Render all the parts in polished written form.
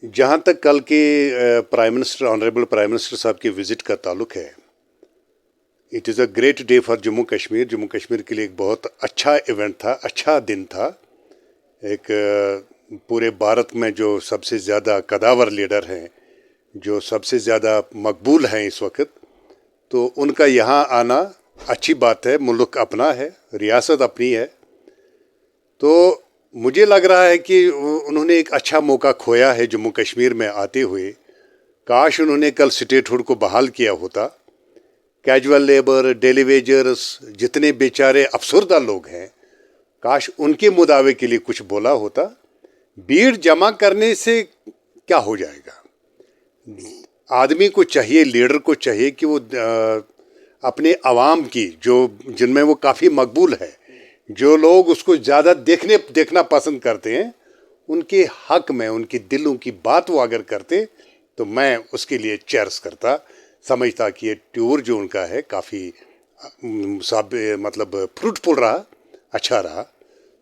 جہاں تک کل کے prime minister honourable prime minister صاحب کی وزٹ کا تعلق ہے، it is a great day for Jammu Kashmir. Jammu Kashmir کے لیے ایک بہت اچھا ایونٹ تھا، اچھا دن تھا. ایک پورے بھارت میں جو سب سے زیادہ قداور لیڈر ہیں، جو سب سے زیادہ مقبول ہیں اس وقت، تو ان کا یہاں آنا اچھی بات ہے. ملک اپنا ہے، ریاست اپنی ہے. تو مجھے لگ رہا ہے کہ انہوں نے ایک اچھا موقع کھویا ہے جموں کشمیر میں آتے ہوئے. کاش انہوں نے کل سٹیٹ ہوڈ کو بحال کیا ہوتا. کیجول لیبر، ڈیلی ویجرز، جتنے بیچارے افسردہ لوگ ہیں، کاش ان کے مداوع کے لیے کچھ بولا ہوتا. بھیڑ جمع کرنے سے کیا ہو جائے گا؟ آدمی کو چاہیے، لیڈر کو چاہیے کہ وہ اپنے عوام کی جن میں وہ کافی مقبول ہے، جو لوگ اس کو زیادہ دیکھنا پسند کرتے ہیں، ان کے حق میں ان کے دلوں کی بات وہ اگر کرتے تو میں اس کے لیے چیئرس کرتا. سمجھتا کہ یہ ٹور جو ان کا ہے کافی مطلب فروٹفل رہا، اچھا رہا.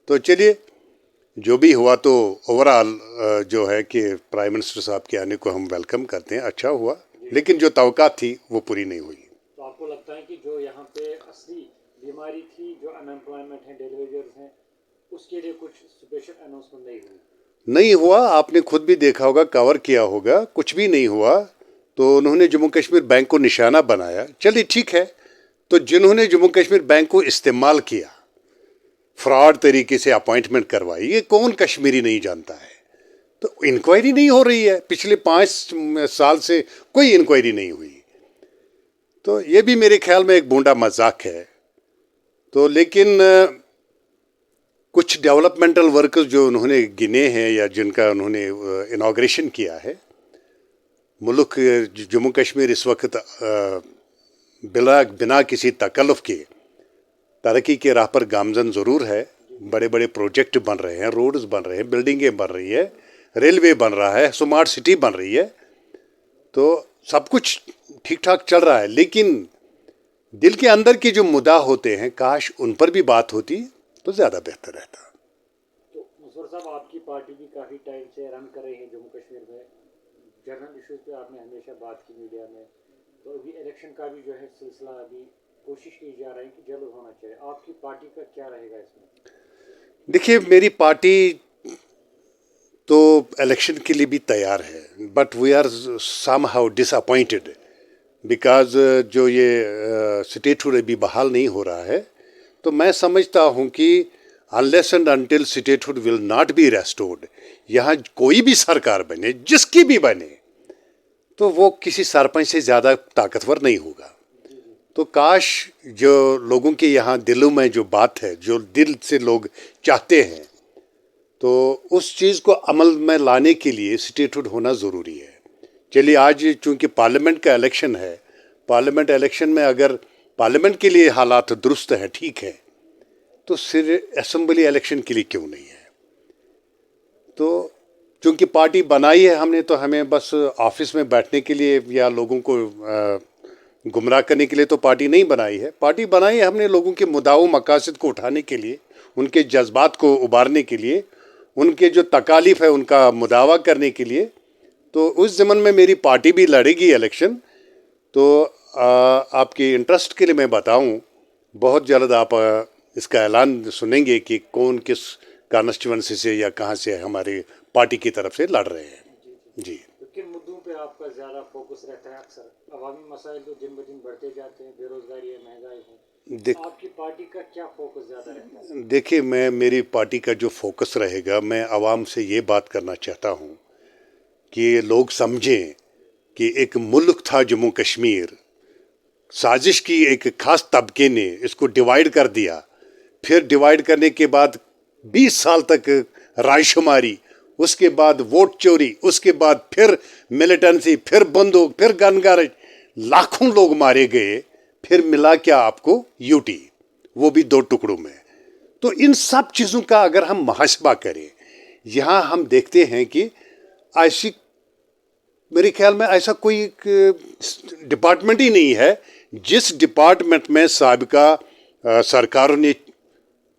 تو چلیے، جو بھی ہوا تو اوورآل جو ہے کہ پرائم منسٹر صاحب کے آنے کو ہم ویلکم کرتے ہیں. اچھا ہوا، لیکن جو توقعات تھی وہ پوری نہیں ہوئی. تو آپ کو لگتا ہے کہ جو یہاں پہ اصلی بیماری تھی، جو ان امپلائمنٹ ہے، ڈیلی ویجرز ہیں، اس کے لیے کچھ اسپیشل اناؤنسمنٹ نہیں ہوئی؟ نہیں ہوا. آپ نے خود بھی دیکھا ہوگا، کور کیا ہوگا، کچھ بھی نہیں ہوا. تو انہوں نے جموں کشمیر بینک کو نشانہ بنایا. چلیے ٹھیک ہے. تو جنہوں نے جموں کشمیر بینک کو استعمال کیا، فراڈ طریقے سے اپوائنٹمنٹ کروائی، یہ کون کشمیری نہیں جانتا ہے؟ تو انکوائری نہیں ہو رہی ہے. پچھلے 5 سال سے کوئی انکوائری نہیں ہوئی. تو یہ بھی میرے خیال میں ایک بونڈا مذاق ہے. تو لیکن کچھ ڈیولپمنٹل ورکرز جو انہوں نے گنے ہیں یا جن کا انہوں نے انوگریشن کیا ہے، ملک جموں کشمیر اس وقت بنا کسی تکلف کے ترقی کے راہ پر گامزن ضرور ہے. بڑے بڑے پروجیکٹ بن رہے ہیں، روڈز بن رہے ہیں، بلڈنگیں بن رہی ہے، ریلوے بن رہا ہے، اسمارٹ سٹی بن رہی ہے. تو سب کچھ ٹھیک ٹھاک چل رہا ہے. لیکن دل کے اندر کے جو مدعا ہوتے ہیں، کاش ان پر بھی بات ہوتی تو زیادہ بہتر رہتا. تو مصور صاحب، آپ کی پارٹی بھی کافی ٹائم سے رن کر رہی ہے جموں کشمیر میں. جنرل ایشوز پہ آپ نے ہمیشہ بات کی میڈیا میں. تو ابھی الیکشن کا بھی جو ہے سلسلہ ابھی کوشش کی جا رہی ہے کہ جلد ہونا چاہیے. آپ کی پارٹی کا کیا رہے گا اس میں؟ دیکھیے، میری پارٹی تو الیکشن کے لیے بھی تیار ہے، but we are somehow disappointed because جو یہ سٹیٹ ہوڈ ابھی بحال نہیں ہو رہا ہے. تو میں سمجھتا ہوں کہ unless and until statehood will not be restored، یہاں کوئی بھی سرکار بنے، جس کی بھی بنے، تو وہ کسی سرپنچ سے زیادہ طاقتور نہیں ہوگا. تو کاش جو لوگوں کے یہاں دلوں میں جو بات ہے، جو دل سے لوگ چاہتے ہیں، تو اس چیز کو عمل میں لانے کے لیے سٹیٹ ہوڈ ہونا ضروری ہے. چلیے، آج چونکہ پارلیمنٹ کا الیکشن ہے، پارلیمنٹ الیکشن میں اگر پارلیمنٹ کے لیے حالات درست ہیں، ٹھیک ہے، تو صرف اسمبلی الیکشن کے لیے کیوں نہیں ہے؟ تو چونکہ پارٹی بنائی ہے ہم نے، تو ہمیں بس آفس میں بیٹھنے کے لیے یا لوگوں کو گمراہ کرنے کے لیے تو پارٹی نہیں بنائی ہے. پارٹی بنائی ہے ہم نے لوگوں کے مدعا و مقاصد کو اٹھانے کے لیے، ان کے جذبات کو ابھارنے کے لیے، ان کے جو تکالیف ہے ان کا مداوع کرنے کے لیے. تو اس ضمن میں میری پارٹی بھی لڑے گی الیکشن. تو آپ کے انٹرسٹ کے لیے میں بتاؤں، بہت جلد آپ اس کا اعلان سنیں گے کہ کون کس کانسٹیچوئنسی سے یا کہاں سے ہماری پارٹی کی طرف سے لڑ رہے ہیں. جی. تو کن مدعوں پہ آپ کا زیادہ فوکس رہتا ہے؟ اکثر عوامی مسائل تو دن بدن بڑھتے جاتے ہیں، بے روزگاری ہے، مہنگائی ہے. آپ کی پارٹی کا کیا فوکس زیادہ رہتا ہے؟ دیکھیے، میری پارٹی کا جو فوکس رہے گا، میں عوام سے یہ بات کرنا چاہتا ہوں کہ لوگ سمجھیں کہ ایک ملک تھا جموں کشمیر، سازش کی ایک خاص طبقے نے اس کو ڈیوائیڈ کر دیا. پھر ڈیوائیڈ کرنے کے بعد 20 سال تک رائے شماری، اس کے بعد ووٹ چوری، اس کے بعد پھر ملیٹنسی، پھر بندوق، پھر گنگارج، لاکھوں لوگ مارے گئے. پھر ملا کیا آپ کو؟ یوٹی، وہ بھی 2 ٹکڑوں میں. تو ان سب چیزوں کا اگر ہم محاسبہ کریں، یہاں ہم دیکھتے ہیں کہ ایسی، میرے خیال میں ایسا کوئی ڈپارٹمنٹ ہی نہیں ہے جس ڈپارٹمنٹ میں سابقہ سرکاروں نے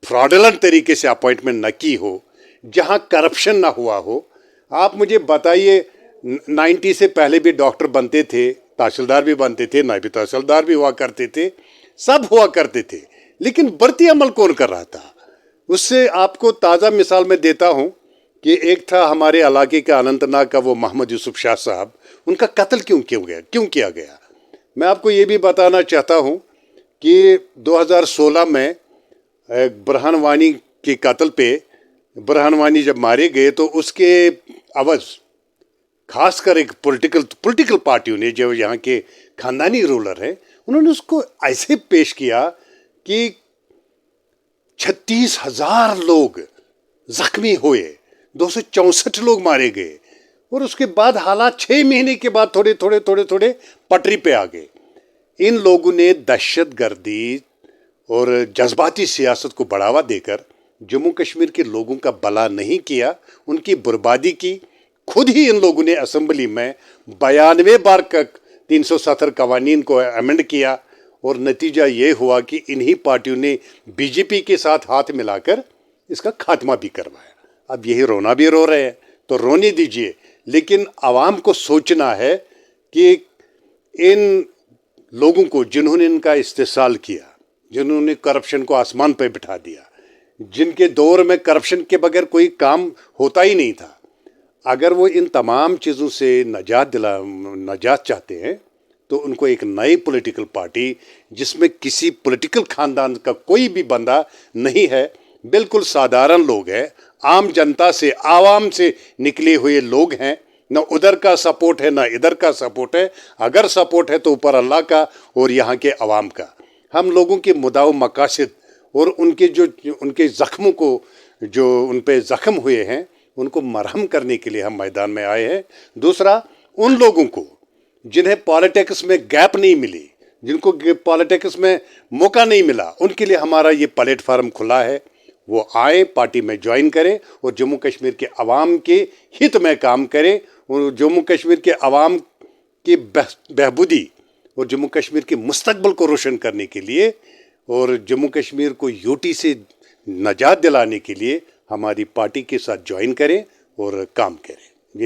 فراڈلنٹ طریقے سے اپوائنٹمنٹ نہ کی ہو، جہاں کرپشن نہ ہوا ہو. آپ مجھے بتائیے 90 سے پہلے بھی ڈاکٹر بنتے تھے, تحصیلدار بھی بنتے تھے, نائب تحصیلدار بھی ہوا کرتے تھے, سب ہوا کرتے تھے, لیکن برتی عمل کون کر رہا تھا؟ اس سے آپ کو تازہ مثال میں دیتا ہوں کہ ایک تھا ہمارے علاقے کا اننت ناگ کا وہ محمد یوسف شاہ صاحب, ان کا قتل کیوں کیا گیا؟ میں آپ کو یہ بھی بتانا چاہتا ہوں کہ 2016 میں برہان وانی کے قتل پہ برہان وانی جب مارے گئے تو اس کے عوض خاص کر ایک پولیٹیکل پارٹیوں نے, جو یہاں کے خاندانی رولر ہیں, انہوں نے اس کو ایسے پیش کیا کہ 36,000 لوگ زخمی ہوئے, 264 لوگ مارے گئے, اور اس کے بعد حالات 6 مہینے کے بعد تھوڑے پٹری پہ آ گئے. ان لوگوں نے دہشت گردی اور جذباتی سیاست کو بڑھاوا دے کر جموں کشمیر کے لوگوں کا بھلا نہیں کیا, ان کی بربادی کی. خود ہی ان لوگوں نے اسمبلی میں 92 بار 370 قوانین کو امینڈ کیا, اور نتیجہ یہ ہوا کہ انہی پارٹیوں نے بی جے پی کے ساتھ ہاتھ ملا کر اس کا خاتمہ بھی کروایا. اب یہی رونا بھی رو رہے ہیں تو رونے دیجئے, لیکن عوام کو سوچنا ہے کہ ان لوگوں کو جنہوں نے ان کا استحصال کیا, جنہوں نے کرپشن کو آسمان پہ بٹھا دیا, جن کے دور میں کرپشن کے بغیر کوئی کام ہوتا ہی نہیں تھا, اگر وہ ان تمام چیزوں سے نجات چاہتے ہیں تو ان کو ایک نئی پولیٹیکل پارٹی, جس میں کسی پولیٹیکل خاندان کا کوئی بھی بندہ نہیں ہے, بالکل سادھارن لوگ ہیں, عام جنتا سے, عوام سے نکلے ہوئے لوگ ہیں, نہ ادھر کا سپورٹ ہے نہ ادھر کا سپورٹ ہے. اگر سپورٹ ہے تو اوپر اللہ کا اور یہاں کے عوام کا. ہم لوگوں کے مدعا و مقاصد اور ان کے زخموں کو, جو ان پہ زخم ہوئے ہیں, ان کو مرہم کرنے کے لیے ہم میدان میں آئے ہیں. دوسرا, ان لوگوں کو جنہیں پالیٹکس میں گیپ نہیں ملی, جن کو پالیٹکس میں موقع نہیں ملا, ان کے لیے ہمارا یہ پلیٹ فارم کھلا ہے. وہ آئیں, پارٹی میں جوائن کریں اور جموں کشمیر کے عوام کے ہت میں کام کریں, اور جموں کشمیر کے عوام کی بہبودی اور جموں کشمیر کے مستقبل کو روشن کرنے کے لیے اور جموں کشمیر کو یوٹی سے نجات دلانے کے لیے ہماری پارٹی کے ساتھ جوائن کریں اور کام کریں.